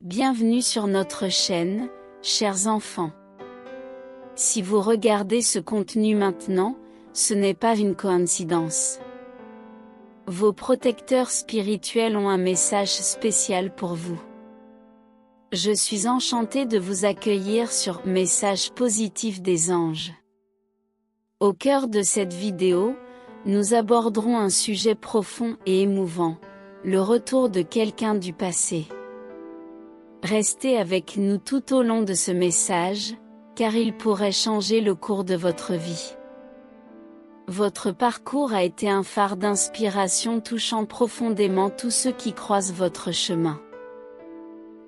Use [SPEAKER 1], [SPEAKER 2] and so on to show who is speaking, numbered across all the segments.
[SPEAKER 1] Bienvenue sur notre chaîne, chers enfants. Si vous regardez ce contenu maintenant, ce n'est pas une coïncidence. Vos protecteurs spirituels ont un message spécial pour vous. Je suis enchantée de vous accueillir sur Message positif des anges. Au cœur de cette vidéo, nous aborderons un sujet profond et émouvant, le retour de quelqu'un du passé. Restez avec nous tout au long de ce message, car il pourrait changer le cours de votre vie. Votre parcours a été un phare d'inspiration touchant profondément tous ceux qui croisent votre chemin.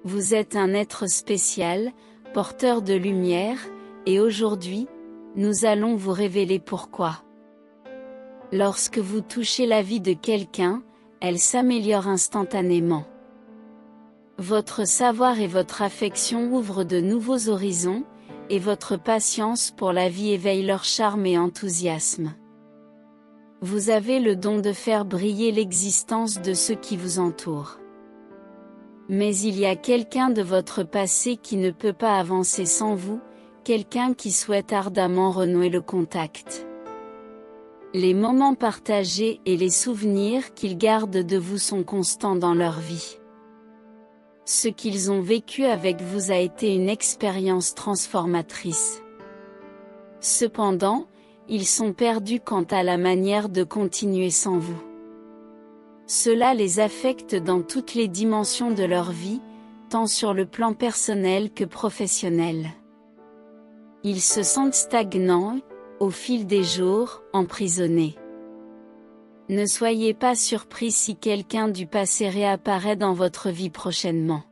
[SPEAKER 1] Vous êtes un être spécial, porteur de lumière, et aujourd'hui, nous allons vous révéler pourquoi. Lorsque vous touchez la vie de quelqu'un, elle s'améliore instantanément. Votre savoir et votre affection ouvrent de nouveaux horizons, et votre patience pour la vie éveille leur charme et enthousiasme. Vous avez le don de faire briller l'existence de ceux qui vous entourent. Mais il y a quelqu'un de votre passé qui ne peut pas avancer sans vous, quelqu'un qui souhaite ardemment renouer le contact. Les moments partagés et les souvenirs qu'ils gardent de vous sont constants dans leur vie. Ce qu'ils ont vécu avec vous a été une expérience transformatrice. Cependant, ils sont perdus quant à la manière de continuer sans vous. Cela les affecte dans toutes les dimensions de leur vie, tant sur le plan personnel que professionnel. Ils se sentent stagnants, au fil des jours, emprisonnés. Ne soyez pas surpris si quelqu'un du passé réapparaît dans votre vie prochainement.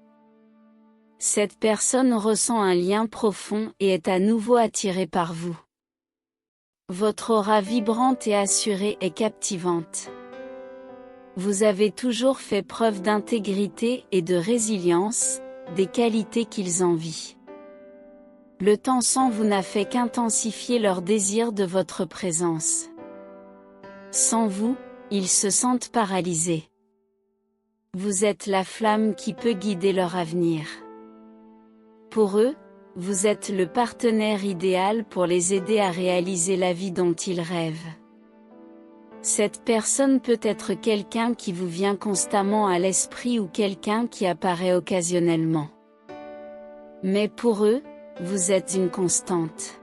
[SPEAKER 1] Cette personne ressent un lien profond et est à nouveau attirée par vous. Votre aura vibrante et assurée est captivante. Vous avez toujours fait preuve d'intégrité et de résilience, des qualités qu'ils envient. Le temps sans vous n'a fait qu'intensifier leur désir de votre présence. Sans vous, ils se sentent paralysés. Vous êtes la flamme qui peut guider leur avenir. Pour eux, vous êtes le partenaire idéal pour les aider à réaliser la vie dont ils rêvent. Cette personne peut être quelqu'un qui vous vient constamment à l'esprit ou quelqu'un qui apparaît occasionnellement. Mais pour eux, vous êtes une constante.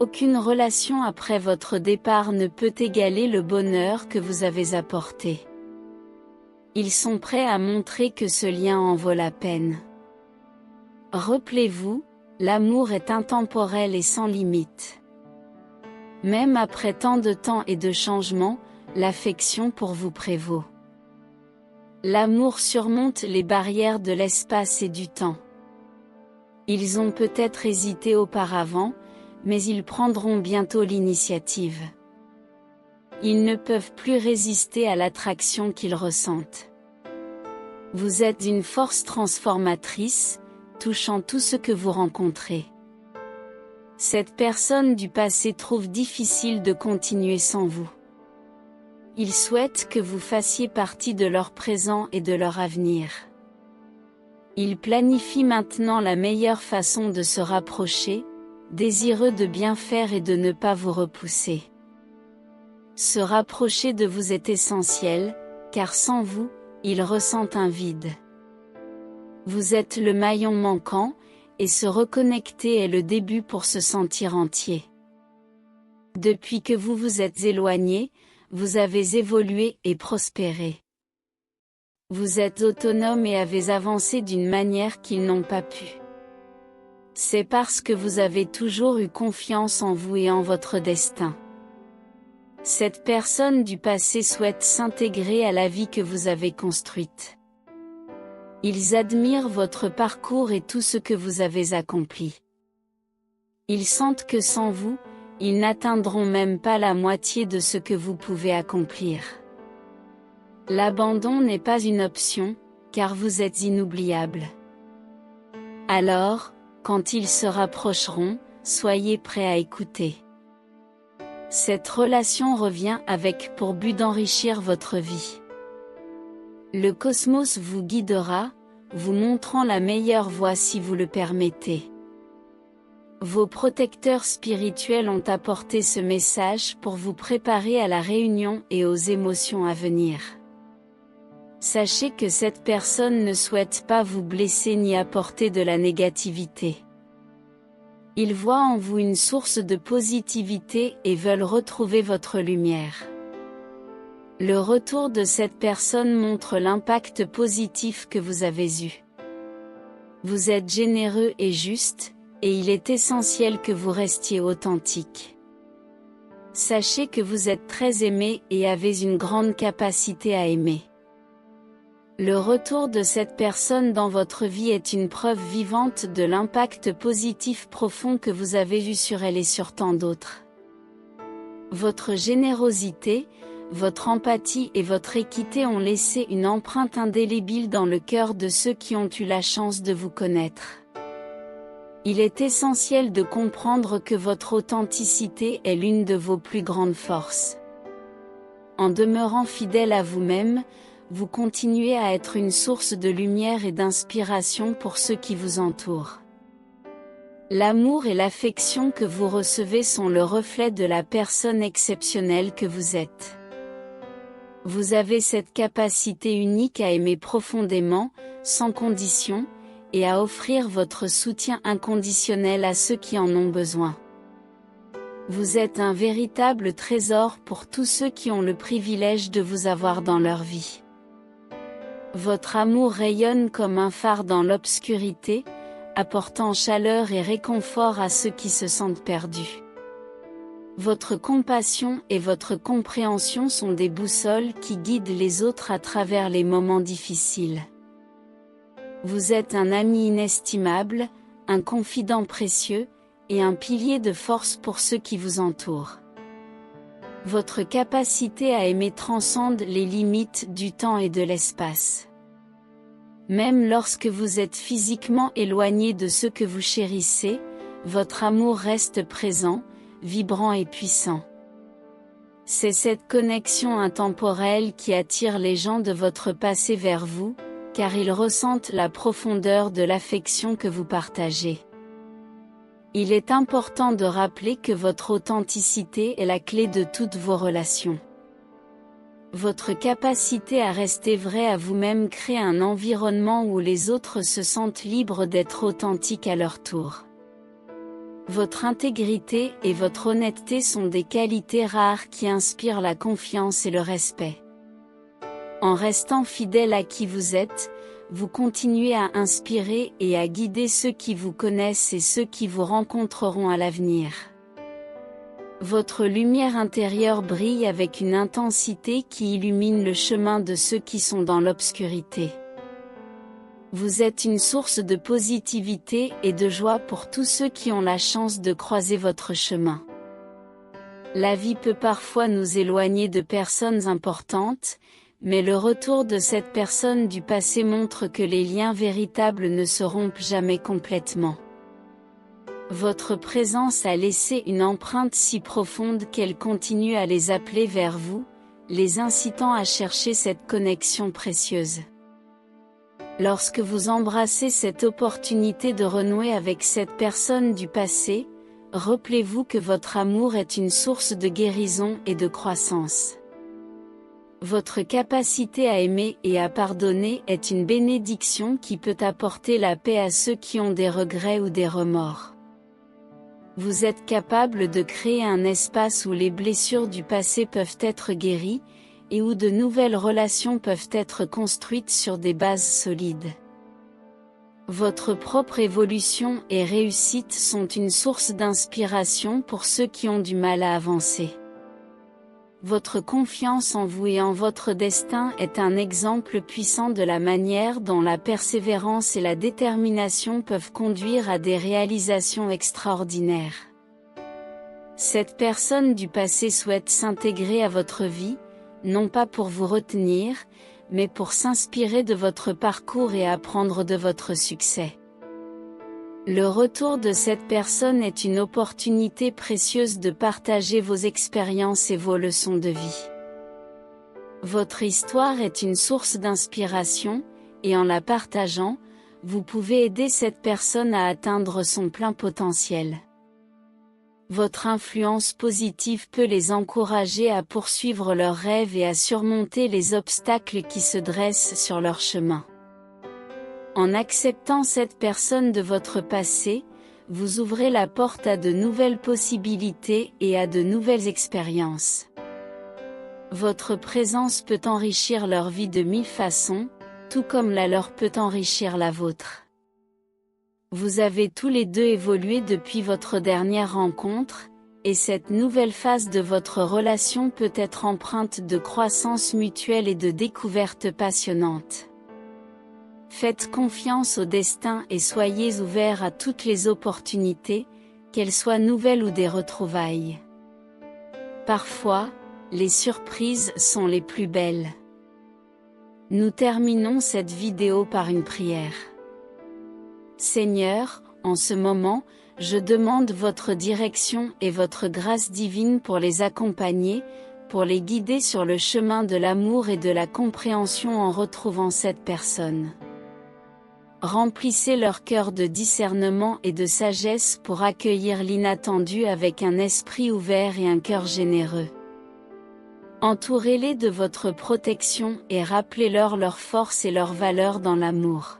[SPEAKER 1] Aucune relation après votre départ ne peut égaler le bonheur que vous avez apporté. Ils sont prêts à montrer que ce lien en vaut la peine. Rappelez-vous, l'amour est intemporel et sans limite. Même après tant de temps et de changements, l'affection pour vous prévaut. L'amour surmonte les barrières de l'espace et du temps. Ils ont peut-être hésité auparavant, mais ils prendront bientôt l'initiative. Ils ne peuvent plus résister à l'attraction qu'ils ressentent. Vous êtes une force transformatrice, touchant tout ce que vous rencontrez. Cette personne du passé trouve difficile de continuer sans vous. Ils souhaitent que vous fassiez partie de leur présent et de leur avenir. Ils planifient maintenant la meilleure façon de se rapprocher, désireux de bien faire et de ne pas vous repousser. Se rapprocher de vous est essentiel, car sans vous, ils ressentent un vide. Vous êtes le maillon manquant, et se reconnecter est le début pour se sentir entier. Depuis que vous vous êtes éloigné, vous avez évolué et prospéré. Vous êtes autonome et avez avancé d'une manière qu'ils n'ont pas pu. C'est parce que vous avez toujours eu confiance en vous et en votre destin. Cette personne du passé souhaite s'intégrer à la vie que vous avez construite. Ils admirent votre parcours et tout ce que vous avez accompli. Ils sentent que sans vous, ils n'atteindront même pas la moitié de ce que vous pouvez accomplir. L'abandon n'est pas une option, car vous êtes inoubliable. Alors, quand ils se rapprocheront, soyez prêts à écouter. Cette relation revient avec pour but d'enrichir votre vie. Le cosmos vous guidera, vous montrant la meilleure voie si vous le permettez. Vos protecteurs spirituels ont apporté ce message pour vous préparer à la réunion et aux émotions à venir. Sachez que cette personne ne souhaite pas vous blesser ni apporter de la négativité. Ils voient en vous une source de positivité et veulent retrouver votre lumière. Le retour de cette personne montre l'impact positif que vous avez eu. Vous êtes généreux et juste, et il est essentiel que vous restiez authentique. Sachez que vous êtes très aimé et avez une grande capacité à aimer. Le retour de cette personne dans votre vie est une preuve vivante de l'impact positif profond que vous avez eu sur elle et sur tant d'autres. Votre générosité, votre empathie et votre équité ont laissé une empreinte indélébile dans le cœur de ceux qui ont eu la chance de vous connaître. Il est essentiel de comprendre que votre authenticité est l'une de vos plus grandes forces. En demeurant fidèle à vous-même, vous continuez à être une source de lumière et d'inspiration pour ceux qui vous entourent. L'amour et l'affection que vous recevez sont le reflet de la personne exceptionnelle que vous êtes. Vous avez cette capacité unique à aimer profondément, sans condition, et à offrir votre soutien inconditionnel à ceux qui en ont besoin. Vous êtes un véritable trésor pour tous ceux qui ont le privilège de vous avoir dans leur vie. Votre amour rayonne comme un phare dans l'obscurité, apportant chaleur et réconfort à ceux qui se sentent perdus. Votre compassion et votre compréhension sont des boussoles qui guident les autres à travers les moments difficiles. Vous êtes un ami inestimable, un confident précieux, et un pilier de force pour ceux qui vous entourent. Votre capacité à aimer transcende les limites du temps et de l'espace. Même lorsque vous êtes physiquement éloigné de ceux que vous chérissez, votre amour reste présent, vibrant et puissant. C'est cette connexion intemporelle qui attire les gens de votre passé vers vous, car ils ressentent la profondeur de l'affection que vous partagez. Il est important de rappeler que votre authenticité est la clé de toutes vos relations. Votre capacité à rester vrai à vous-même crée un environnement où les autres se sentent libres d'être authentiques à leur tour. Votre intégrité et votre honnêteté sont des qualités rares qui inspirent la confiance et le respect. En restant fidèle à qui vous êtes, vous continuez à inspirer et à guider ceux qui vous connaissent et ceux qui vous rencontreront à l'avenir. Votre lumière intérieure brille avec une intensité qui illumine le chemin de ceux qui sont dans l'obscurité. Vous êtes une source de positivité et de joie pour tous ceux qui ont la chance de croiser votre chemin. La vie peut parfois nous éloigner de personnes importantes, mais le retour de cette personne du passé montre que les liens véritables ne se rompent jamais complètement. Votre présence a laissé une empreinte si profonde qu'elle continue à les appeler vers vous, les incitant à chercher cette connexion précieuse. Lorsque vous embrassez cette opportunité de renouer avec cette personne du passé, rappelez-vous que votre amour est une source de guérison et de croissance. Votre capacité à aimer et à pardonner est une bénédiction qui peut apporter la paix à ceux qui ont des regrets ou des remords. Vous êtes capable de créer un espace où les blessures du passé peuvent être guéries, et où de nouvelles relations peuvent être construites sur des bases solides. Votre propre évolution et réussite sont une source d'inspiration pour ceux qui ont du mal à avancer. Votre confiance en vous et en votre destin est un exemple puissant de la manière dont la persévérance et la détermination peuvent conduire à des réalisations extraordinaires. Cette personne du passé souhaite s'intégrer à votre vie, non pas pour vous retenir, mais pour s'inspirer de votre parcours et apprendre de votre succès. Le retour de cette personne est une opportunité précieuse de partager vos expériences et vos leçons de vie. Votre histoire est une source d'inspiration, et en la partageant, vous pouvez aider cette personne à atteindre son plein potentiel. Votre influence positive peut les encourager à poursuivre leurs rêves et à surmonter les obstacles qui se dressent sur leur chemin. En acceptant cette personne de votre passé, vous ouvrez la porte à de nouvelles possibilités et à de nouvelles expériences. Votre présence peut enrichir leur vie de 1000 façons, tout comme la leur peut enrichir la vôtre. Vous avez tous les deux évolué depuis votre dernière rencontre, et cette nouvelle phase de votre relation peut être empreinte de croissance mutuelle et de découvertes passionnantes. Faites confiance au destin et soyez ouverts à toutes les opportunités, qu'elles soient nouvelles ou des retrouvailles. Parfois, les surprises sont les plus belles. Nous terminons cette vidéo par une prière. Seigneur, en ce moment, je demande votre direction et votre grâce divine pour les accompagner, pour les guider sur le chemin de l'amour et de la compréhension en retrouvant cette personne. Remplissez leur cœur de discernement et de sagesse pour accueillir l'inattendu avec un esprit ouvert et un cœur généreux. Entourez-les de votre protection et rappelez-leur leur force et leur valeur dans l'amour.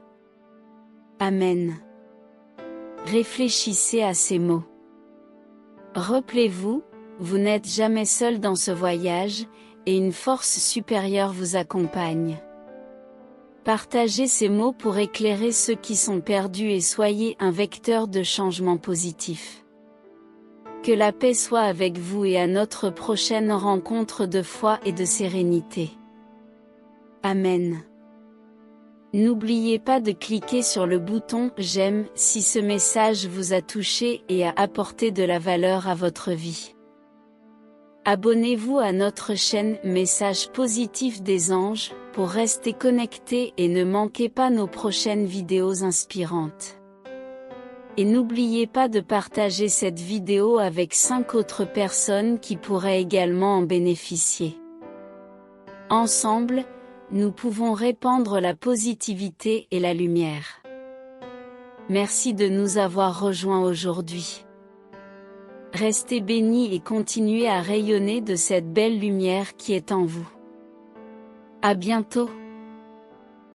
[SPEAKER 1] Amen. Réfléchissez à ces mots. Rappelez-vous, vous n'êtes jamais seul dans ce voyage, et une force supérieure vous accompagne. Partagez ces mots pour éclairer ceux qui sont perdus et soyez un vecteur de changement positif. Que la paix soit avec vous et à notre prochaine rencontre de foi et de sérénité. Amen. N'oubliez pas de cliquer sur le bouton « J'aime » si ce message vous a touché et a apporté de la valeur à votre vie. Abonnez-vous à notre chaîne « Messages positifs des anges » pour rester connecté et ne manquez pas nos prochaines vidéos inspirantes. Et n'oubliez pas de partager cette vidéo avec 5 autres personnes qui pourraient également en bénéficier. Ensemble, nous pouvons répandre la positivité et la lumière. Merci de nous avoir rejoints aujourd'hui. Restez bénis et continuez à rayonner de cette belle lumière qui est en vous. À bientôt.